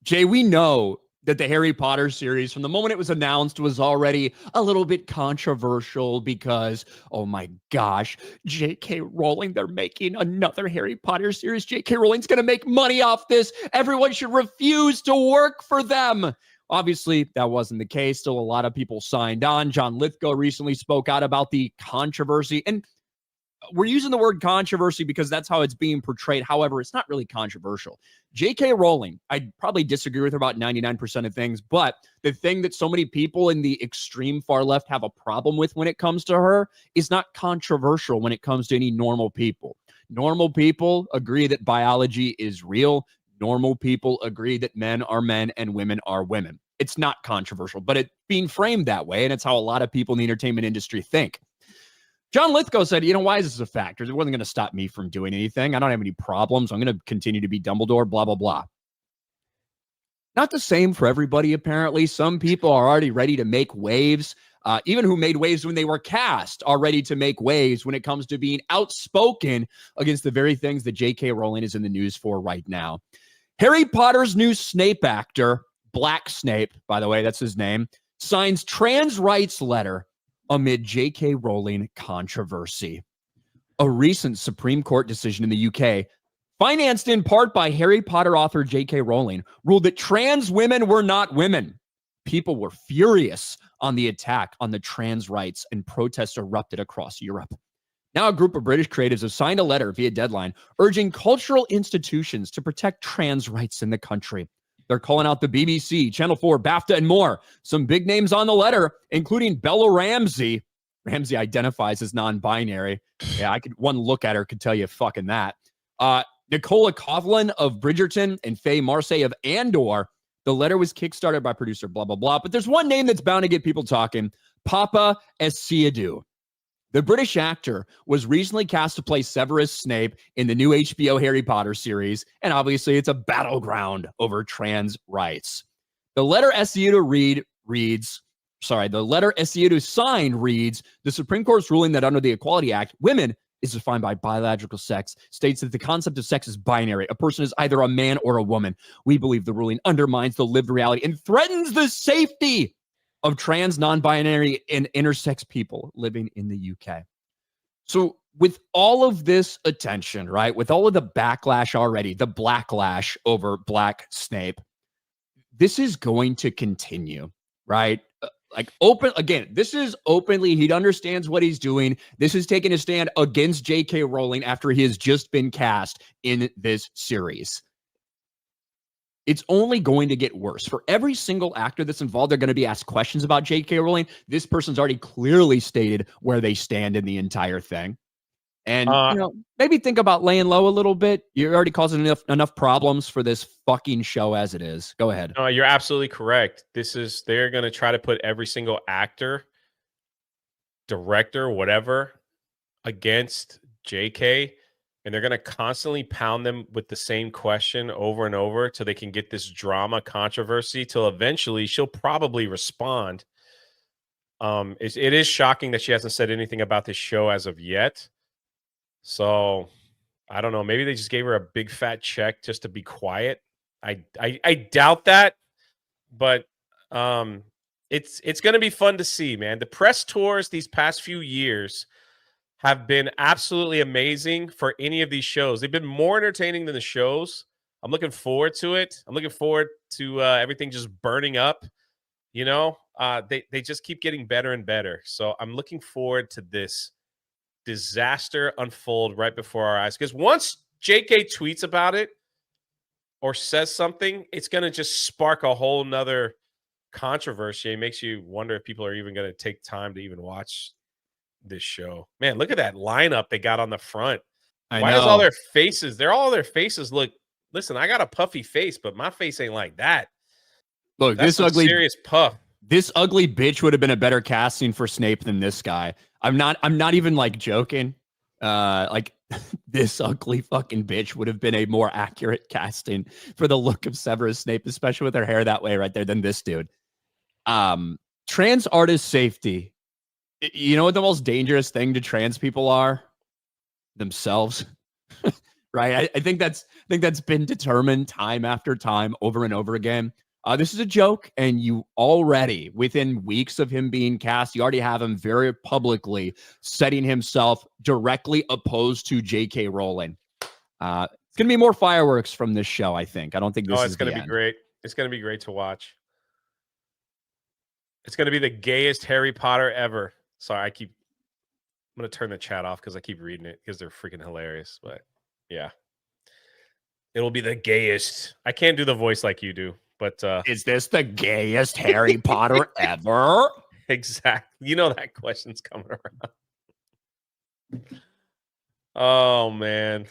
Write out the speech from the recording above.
Jay, we know that the Harry Potter series, from the moment it was announced, was already a little bit controversial because, oh my gosh, J.K. Rowling, they're making another Harry Potter series. J.K. Rowling's going to make money off this. Everyone should refuse to work for them. Obviously, that wasn't the case. Still, a lot of people signed on. John Lithgow recently spoke out about the controversy. And we're using the word controversy because that's how it's being portrayed. However, it's not really controversial. J.K. Rowling, I'd probably disagree with her about 99% of things, but the thing that so many people in the extreme far left have a problem with when it comes to her is not controversial when it comes to any normal people. Normal people agree that biology is real. Normal people agree that men are men and women are women. It's not controversial, but it's being framed that way, and it's how a lot of people in the entertainment industry think. John Lithgow said, why is this a factor? It wasn't going to stop me from doing anything. I don't have any problems. I'm going to continue to be Dumbledore, blah, blah, blah. Not the same for everybody, apparently. Some people are already ready to make waves. Even who made waves when they were cast are ready to make waves when it comes to being outspoken against the very things that J.K. Rowling is in the news for right now. Harry Potter's new Snape actor, Black Snape, by the way, that's his name, signs trans rights letter amid J.K. Rowling controversy. A recent Supreme Court decision in the UK, financed in part by Harry Potter author J.K. Rowling, ruled that trans women were not women. People were furious on the attack on the trans rights, and protests erupted across Europe. Now a group of British creatives have signed a letter via Deadline urging cultural institutions to protect trans rights in the country. They're calling out the BBC, Channel 4, BAFTA, and more. Some big names on the letter, including Bella Ramsey. Ramsey identifies as non-binary. Yeah, one look at her could tell you fucking that. Nicola Coughlan of Bridgerton and Faye Marseille of Andor. The letter was kickstarted by producer blah, blah, blah. But there's one name that's bound to get people talking. Papa Essiedu. The British actor was recently cast to play Severus Snape in the new HBO Harry Potter series, and obviously it's a battleground over trans rights. The letter Essiedu signed reads, the Supreme Court's ruling that under the Equality Act, women is defined by biological sex, states that the concept of sex is binary. A person is either a man or a woman. We believe the ruling undermines the lived reality and threatens the safety of trans, non-binary, and intersex people living in the UK. So with all of this attention, right, with all of the backlash already, the blacklash over Black Snape, this is going to continue, right? This is openly, he understands what he's doing. This is taking a stand against J.K. Rowling after he has just been cast in this series. It's only going to get worse. For every single actor that's involved, they're going to be asked questions about J.K. Rowling. This person's already clearly stated where they stand in the entire thing. And, maybe think about laying low a little bit. You're already causing enough problems for this fucking show as it is. Go ahead. No, you're absolutely correct. They're going to try to put every single actor, director, whatever, against J.K., and they're going to constantly pound them with the same question over and over till they can get this drama controversy till eventually she'll probably respond. It is shocking that she hasn't said anything about this show as of yet. So I don't know. Maybe they just gave her a big fat check just to be quiet. I doubt that, but it's going to be fun to see, man. The press tours these past few years have been absolutely amazing for any of these shows. They've been more entertaining than the shows. I'm looking forward to it. I'm looking forward to everything just burning up. They just keep getting better and better. So I'm looking forward to this disaster unfold right before our eyes. Because once JK tweets about it or says something, it's going to just spark a whole nother controversy. It makes you wonder if people are even going to take time to even watch this show. Man, look at that lineup they got on the front. Why does all their faces, look, listen, I got a puffy face, but my face ain't like that. Look, that's this ugly serious puff. This ugly bitch would have been a better casting for Snape than this guy. I'm not even like joking. This ugly fucking bitch would have been a more accurate casting for the look of Severus Snape, especially with her hair that way right there, than this dude. Trans artist safety. You know what the most dangerous thing to trans people are? Themselves. right? I think that's been determined time after time, over and over again. This is a joke, and you already, within weeks of him being cast, you already have him very publicly setting himself directly opposed to J.K. Rowling. It's going to be more fireworks from this show, I think. I don't think this it's is going the to be end. great. It's going to be great to watch. It's going to be the gayest Harry Potter ever. Sorry, I'm going to turn the chat off because I keep reading it because they're freaking hilarious. But yeah, it'll be the gayest. I can't do the voice like you do, but Is this the gayest Harry Potter ever? exactly. You know that question's coming around. Oh man.